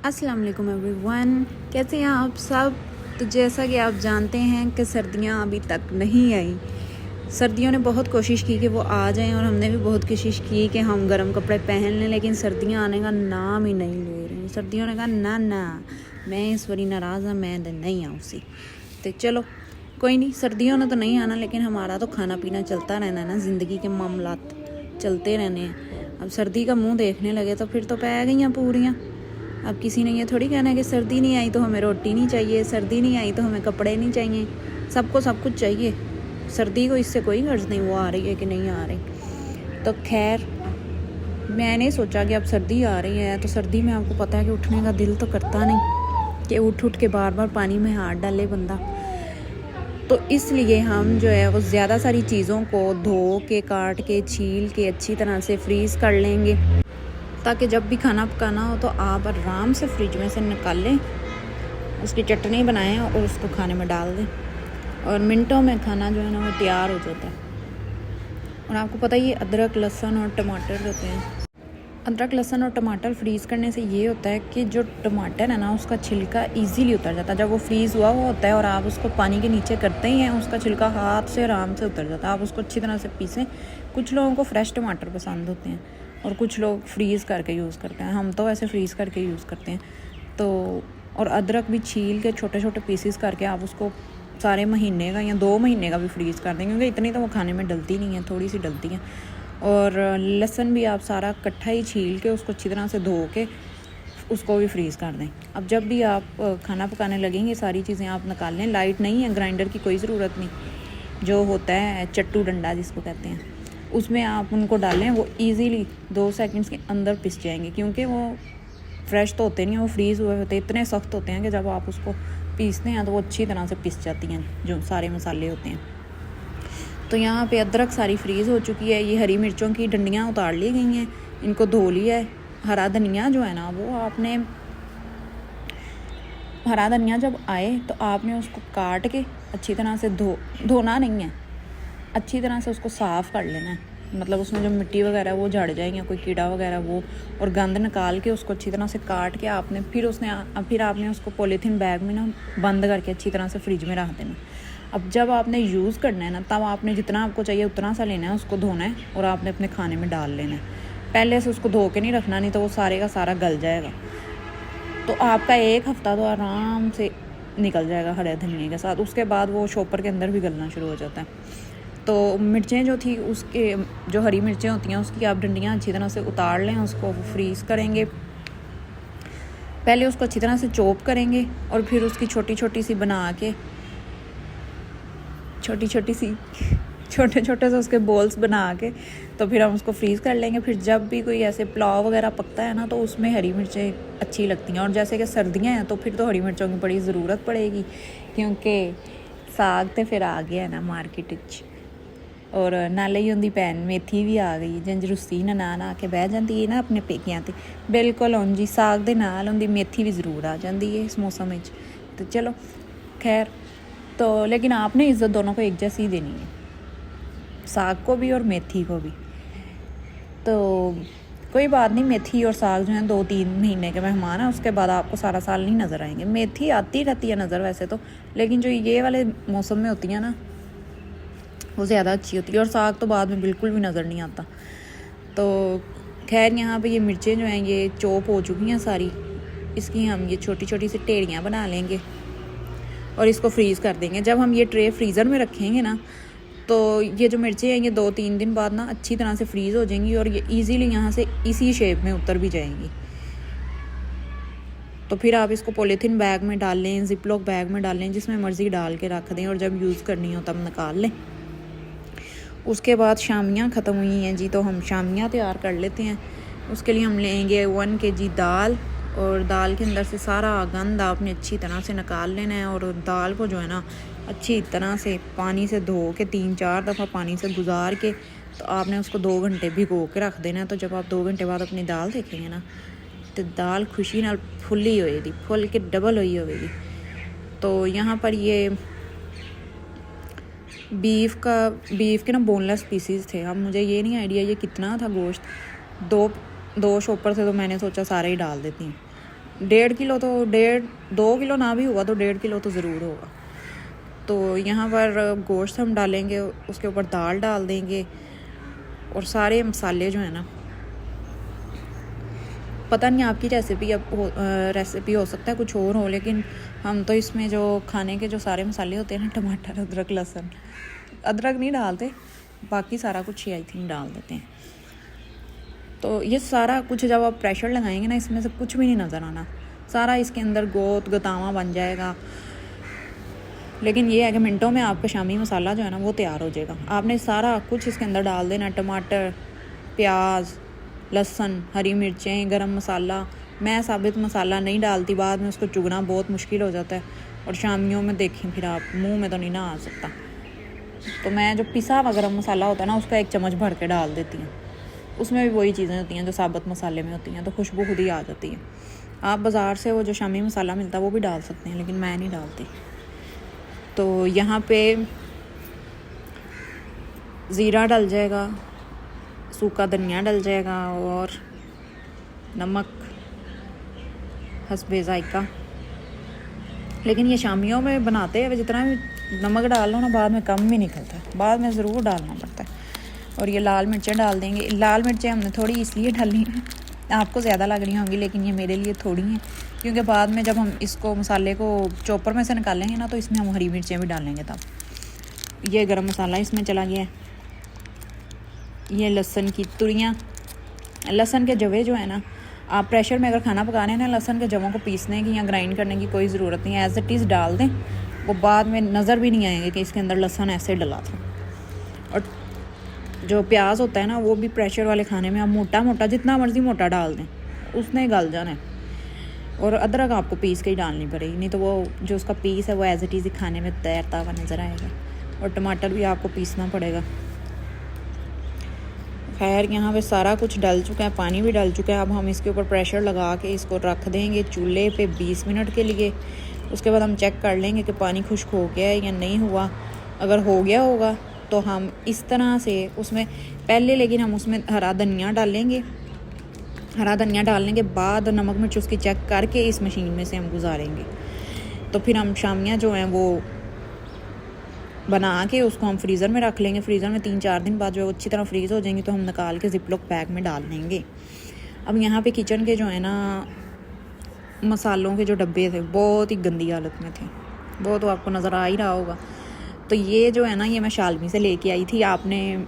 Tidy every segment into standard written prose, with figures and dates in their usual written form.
अस्सलाम वालेकुम एवरीवन, कैसे हैं आप सब। तो जैसा कि आप जानते हैं कि सर्दियां अभी तक नहीं आई। सर्दियों ने बहुत कोशिश की कि वो आ जाएं और हमने भी बहुत कोशिश की कि हम गर्म कपड़े पहन लें, लेकिन सर्दियां आने का नाम ही नहीं ले रही। सर्दियों ने कहा ना ना, मैं इस बारी नाराज़ हूँ, मैं नहीं आऊँ सी। तो चलो कोई नहीं, सर्दियों ने तो नहीं आना, लेकिन हमारा तो खाना पीना चलता रहना है ना, ज़िंदगी के मामलात चलते रहने हैं। अब सर्दी का मुँह देखने लगे तो फिर तो पै गई हैं पूरियाँ। अब किसी ने ये थोड़ी कहना है कि सर्दी नहीं आई तो हमें रोटी नहीं चाहिए, सर्दी नहीं आई तो हमें कपड़े नहीं चाहिए। सबको सब कुछ चाहिए। सर्दी को इससे कोई गर्ज नहीं वो आ रही है कि नहीं आ रही। तो खैर, मैंने सोचा कि अब सर्दी आ रही है तो सर्दी में आपको पता है कि उठने का दिल तो करता नहीं कि उठ के बार बार पानी में हाथ डाले बंदा। तो इसलिए हम जो है वो ज़्यादा सारी चीज़ों को धो के, काट के, छील के अच्छी तरह से फ्रीज़ कर लेंगे, ताकि जब भी खाना पकाना हो तो आप आराम से फ्रिज में से निकाल लें, उसकी चटनी बनाएं और उसको खाने में डाल दें, और मिनटों में खाना जो है ना वो तैयार हो जाता है। और आपको पता ही है, अदरक, लहसुन और टमाटर होते हैं। अदरक, लहसुन और टमाटर फ्रीज़ करने से ये होता है कि जो टमाटर है ना उसका छिलका इजीली उतर जाता है। जब वो फ्रीज़ हुआ होता है और आप उसको पानी के नीचे करते ही हैं, उसका छिलका हाथ से आराम से उतर जाता है। आप उसको अच्छी तरह से पीसें। कुछ लोगों को फ्रेश टमाटर पसंद होते हैं और कुछ लोग फ्रीज़ करके यूज़ करते हैं। हम तो वैसे फ्रीज़ करके यूज़ करते हैं। तो और अदरक भी छील के छोटे छोटे पीसेस करके आप उसको सारे महीने का या 2 महीने का भी फ्रीज़ कर दें, क्योंकि इतनी तो वो खाने में डलती नहीं है, थोड़ी सी डलती है। और लहसुन भी आप सारा इकट्ठा ही छील के उसको अच्छी तरह से धो के उसको भी फ्रीज़ कर दें। अब जब भी आप खाना पकाने लगेंगे सारी चीज़ें आप निकाल लें। लाइट नहीं है, ग्राइंडर की कोई ज़रूरत नहीं। जो होता है चट्टू डंडा जिसको कहते हैं, उसमें आप उनको डालें। वो इजीली 2 सेकंड्स के अंदर पिस जाएंगे, क्योंकि वो फ्रेश तो होते नहीं, वो फ्रीज़ हुए होते, इतने सख्त होते हैं कि जब आप उसको पीसते हैं तो वो अच्छी तरह से पिस जाती हैं जो सारे मसाले होते हैं। तो यहाँ पे अदरक सारी फ्रीज़ हो चुकी है। ये हरी मिर्चों की डंडियाँ उतार ली गई हैं, इनको धो लिया है। हरा धनिया जो है ना, वो आपने हरा धनिया जब आए तो आपने उसको काट के अच्छी तरह से धोना नहीं है, अच्छी तरह से उसको साफ़ कर लेना है। मतलब उसमें जो मिट्टी वगैरह वो झड़ जाएगी, कोई कीड़ा वगैरह वो, और गंद निकाल के उसको अच्छी तरह से काट के आपने फिर आपने उसको पॉलीथीन बैग में ना बंद करके अच्छी तरह से फ्रिज में रख देना। अब जब आपने यूज़ करना है ना, तब आपने जितना आपको चाहिए उतना सा लेना है, उसको धोना है और आपने अपने खाने में डाल लेना है। पहले से उसको धो के नहीं रखना, नहीं तो वो सारे का सारा गल जाएगा। तो आपका 1 हफ़्ता तो आराम से निकल जाएगा हरे धनिए के साथ। उसके बाद वो शॉपर के अंदर भी गलना शुरू हो जाता है। तो मिर्चें जो थी, उसके जो हरी मिर्चें होती हैं उसकी आप डंडियाँ अच्छी तरह से उतार लें। उसको फ्रीज़ करेंगे, पहले उसको अच्छी तरह से चॉप करेंगे और फिर उसकी छोटी छोटी सी बना के छोटे छोटे से उसके बॉल्स बना के तो फिर हम उसको फ्रीज़ कर लेंगे। फिर जब भी कोई ऐसे पुलाव वगैरह पकता है ना, तो उसमें हरी मिर्चें अच्छी लगती हैं। और जैसे कि सर्दियाँ हैं तो फिर तो हरी मिर्चों की बड़ी ज़रूरत पड़ेगी, क्योंकि साग तो फिर आ गया ना मार्केट विच। और नाले ही उनकी भैन मेथी भी आ गई, जिंज रुस्सी ननान आके बह जाती है ना अपने पेकियां ते, बिल्कुल उंज जी साग दे नाल उनकी मेथी भी ज़रूर आ जाती है इस मौसम में। तो चलो खैर, तो लेकिन आपने इज़्ज़त दोनों को एक जैसी ही देनी है, साग को भी और मेथी को भी। तो कोई बात नहीं, मेथी और साग जो है 2-3 महीने के मेहमान हैं, उसके बाद आपको सारा साल नहीं नज़र आएंगे। मेथी आती रहती है नज़र वैसे तो, लेकिन जो ये वाले मौसम में होती है ना वो ज़्यादा अच्छी होती है, और साग तो बाद में बिल्कुल भी नज़र नहीं आता। तो खैर, यहाँ पे ये मिर्चें जो हैं ये चॉप हो चुकी हैं सारी। इसकी हम ये छोटी छोटी सी टेढ़ियाँ बना लेंगे और इसको फ्रीज़ कर देंगे। जब हम ये ट्रे फ्रीज़र में रखेंगे ना, तो ये जो मिर्चें हैं ये 2-3 दिन बाद ना अच्छी तरह से फ्रीज़ हो जाएंगी और ये ईज़िली यहाँ से इसी शेप में उतर भी जाएंगी। तो फिर आप इसको पॉलीथीन बैग में डाल लें, जिपलॉक बैग में डाल लें, जिसमें मर्ज़ी डाल के रख दें, और जब यूज़ करनी हो तब निकाल लें। उसके बाद शामियाँ ख़त्म हुई हैं जी, तो हम शामियाँ तैयार कर लेते हैं। उसके लिए हम लेंगे 1 kg दाल, और दाल के अंदर से सारा गंद आपने अच्छी तरह से निकाल लेना है। और दाल को जो है ना अच्छी तरह से पानी से धो के 3-4 दफ़ा पानी से गुजार के तो आपने उसको 2 घंटे भिगो के रख देना है। तो जब आप 2 घंटे बाद अपनी दाल देखेंगे ना, तो दाल खुशी नाल फुली होएगी, फुल के डबल हुई होएगी। तो यहाँ पर ये बीफ के ना बोनलेस पीसीज थे। अब मुझे ये नहीं आइडिया ये कितना था गोश्त, दो शॉपर थे, तो मैंने सोचा सारे ही डाल देती हूँ। 1.5 किलो तो 2 किलो ना भी हुआ तो 1.5 किलो तो ज़रूर होगा। तो यहाँ पर गोश्त हम डालेंगे, उसके ऊपर दाल डाल देंगे और सारे मसाले जो है ना, पता नहीं आपकी रेसिपी हो सकता है कुछ और हो, लेकिन हम तो इसमें जो खाने के जो सारे मसाले होते हैं ना, टमाटर, अदरक, लहसुन, अदरक नहीं डालते, बाकी सारा कुछ ही आई थिंक डाल देते हैं। तो ये सारा कुछ जब आप प्रेशर लगाएंगे ना, इसमें से कुछ भी नहीं नज़र आना, सारा इसके अंदर गोत गतावा बन जाएगा। लेकिन ये है कि मिनटों में आपका शामी मसाला जो है ना वो तैयार हो जाएगा। आपने सारा कुछ इसके अंदर डाल देना, टमाटर, प्याज, लहसुन, हरी मिर्चें, गरम मसाला। मैं साबित मसाला नहीं डालती, बाद में उसको चुगना बहुत मुश्किल हो जाता है, और शामियों में देखें फिर आप मुंह में तो नहीं ना आ सकता। तो मैं जो पिसा हुआ गरम मसाला होता है ना, उसका 1 चम्मच भर के डाल देती हूँ। उसमें भी वही चीज़ें होती हैं जो साबित मसाले में होती हैं, तो खुशबू खुद ही आ जाती है। आप बाज़ार से वो जो शामी मसाला मिलता है वो भी डाल सकते हैं, लेकिन मैं नहीं डालती। तो यहाँ पे ज़ीरा डल जाएगा, सूखा धनिया डल जाएगा और नमक हस्बे ज़ायका। लेकिन ये शामियों में बनाते हैं जितना भी नमक डाल लो ना, बाद में कम भी निकलता है, बाद में ज़रूर डालना पड़ता है। और ये लाल मिर्चें डाल देंगे। लाल मिर्चें हमने थोड़ी इसलिए डाली हैं, आपको ज़्यादा लग रही होंगी, लेकिन ये मेरे लिए थोड़ी हैं, क्योंकि बाद में जब हम इसको मसाले को चॉपर में से निकालेंगे ना, तो इसमें हम हरी मिर्चें भी डालेंगे तब। ये गरम मसाला इसमें चला गया है। ये लहसुन की तुरियाँ, लहसुन के जवे जो है ना, आप प्रेशर में अगर खाना पका रहे हैं ना, लहसुन के जवों को पीसने की या ग्राइंड करने की कोई ज़रूरत नहीं है, एज इट इज़ डाल दें, वो बाद में नज़र भी नहीं आएंगे कि इसके अंदर लहसुन ऐसे डला था। और जो प्याज होता है ना, वो भी प्रेशर वाले खाने में आप मोटा मोटा, जितना मर्ज़ी मोटा डाल दें, उसने गल जाना है। और अदरक आपको पीस के ही डालनी पड़ेगी, नहीं तो वो जो उसका पीस है वो एज इट इज़ खाने में तैरता हुआ नज़र आएगा। और टमाटर भी आपको पीसना पड़ेगा। खैर यहाँ पे सारा कुछ डल चुका है, पानी भी डल चुका है। अब हम इसके ऊपर प्रेशर लगा के इसको रख देंगे चूल्हे पे 20 मिनट के लिए। उसके बाद हम चेक कर लेंगे कि पानी खुश्क हो गया है या नहीं हुआ। अगर हो गया होगा तो हम इस तरह से उसमें पहले, लेकिन हम उसमें हरा धनिया डालेंगे। हरा धनिया डालने के बाद नमक मिर्च उसकी चेक करके इस मशीन में से हम गुजारेंगे। तो फिर हम शामियाँ जो हैं वो बना के उसको हम फ्रीज़र में रख लेंगे। फ्रीज़र में 3-4 दिन बाद जो अच्छी तरह फ्रीज़ हो जाएंगी तो हम निकाल के जिपलॉक बैग में डाल देंगे। अब यहाँ पे किचन के जो है ना मसालों के जो डब्बे थे बहुत ही गंदी हालत में थे, वो तो आपको नज़र आ ही रहा होगा। तो ये जो है ना, ये मैं शालमी से लेके आई थी। आपने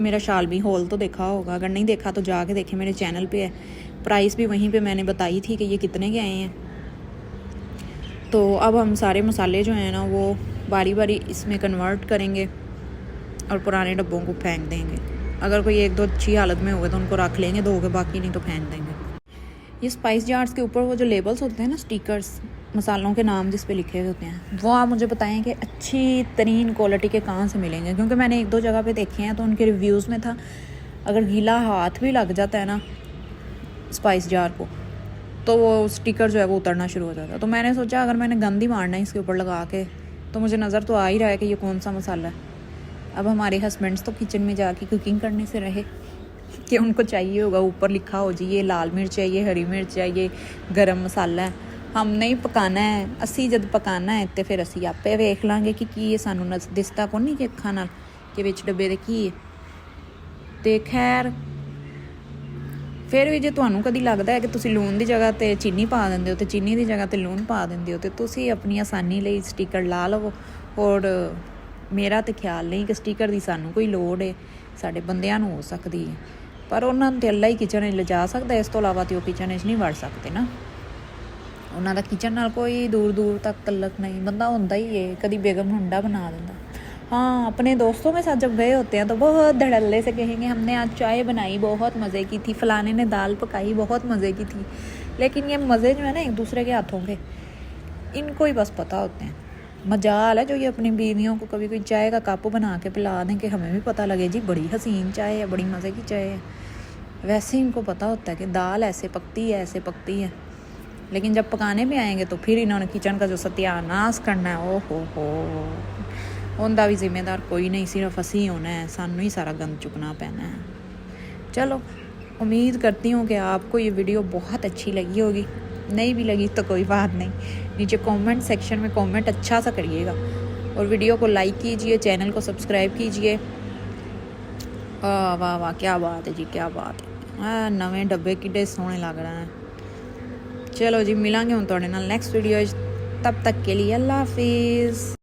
मेरा शालमी हॉल तो देखा होगा, अगर नहीं देखा तो जाके देखें, मेरे चैनल पे है। प्राइस भी वहीं पे मैंने बताई थी कि ये कितने के आए हैं। तो अब हम सारे मसाले जो हैं ना वो बारी बारी इसमें कन्वर्ट करेंगे और पुराने डब्बों को फेंक देंगे। अगर कोई 1-2 अच्छी हालत में हुए तो उनको रख लेंगे धो के, बाकी नहीं तो फेंक देंगे। ये स्पाइस जार्स के ऊपर वो जो लेबल्स होते हैं ना, स्टिकर्स, मसालों के नाम जिस पे लिखे हुए होते हैं, वो आप मुझे बताएं कि अच्छी तरीन क्वालिटी के कहाँ से मिलेंगे। क्योंकि मैंने 1-2 जगह पे देखे हैं तो उनके रिव्यूज़ में था अगर गीला हाथ भी लग जाता है ना स्पाइस जार को, तो वो स्टिकर जो है वो उतरना शुरू हो जाता है। तो मैंने सोचा अगर मैंने गंद ही मारना है इसके ऊपर लगा के, तो मुझे नज़र तो आ ही रहा है कि ये कौन सा मसाला है। अब हमारे हस्बैंड्स तो किचन में जाके कुकिंग करने से रहे कि उनको चाहिए होगा ऊपर लिखा हो जी ये लाल मिर्च है, ये हरी मिर्च है, ये गरम मसाला है। हमने ही पकाना है, असी जब पकाना है तो फिर असी आपे वेख लांगे कि ये सानू दिसता को नहीं कि अखां नाल कि विच डब्बे दे की है। ते खैर फिर भी जे तुहानू कदी लगदा है कि तुसी लून की जगह ते चीनी पा दिंदे हो, तो चीनी की जगह ते लून पा दिंदे हो, तो तुसी अपनी आसानी लई स्टिकर ला लवो। और मेरा तो ख्याल नहीं कि स्टिकर की सानू कोई लोड़ है, साडे बंदियां नू हो सकती है, पर उन्होंने तो अल्लाह ही किचन लिजा सकता है, इस तो इलावा तो किचन नहीं वड़ सकते ना। उन्हों का किचन नाल कोई दूर दूर तक तलक नहीं, बंदा होंदा ही है, कभी बेगम हुंडा बना देता। हाँ, अपने दोस्तों के साथ जब गए होते हैं तो बहुत धड़ल्ले से कहेंगे हमने आज चाय बनाई, बहुत मज़े की थी, फलाने ने दाल पकाई, बहुत मज़े की थी। लेकिन ये मज़े जो है ना एक दूसरे के हाथों के, इनको ही बस पता होते हैं। मजाल है जो ये अपनी बीवियों को कभी कोई चाय का कप बना के पिला दें कि हमें भी पता लगे जी बड़ी हसीन चाय है, बड़ी मज़े की चाय है। वैसे ही इनको पता होता है कि दाल ऐसे पकती है, ऐसे पकती है। लेकिन जब पकाने में आएंगे तो फिर इन्होंने किचन का जो सत्यानाश करना है, ओ हो उनका भी जिम्मेदार कोई नहीं, सिर्फ असी होना है, सानू ही सारा गंद चुकना पैना है। चलो, उम्मीद करती हूँ कि आपको ये वीडियो बहुत अच्छी लगी होगी। नहीं भी लगी तो कोई बात नहीं, नीचे कमेंट सेक्शन में कमेंट अच्छा सा करिएगा और वीडियो को लाइक कीजिए, चैनल को सब्सक्राइब कीजिए। वाह वाह वाह, क्या बात है जी, क्या बात है। नवे डब्बे किड्डे सोहने लग रहे हैं। चलो जी, मिलांगे हम तुहाडे नाल नेक्स्ट वीडियो। तब तक के लिए अल्लाह हाफिज़।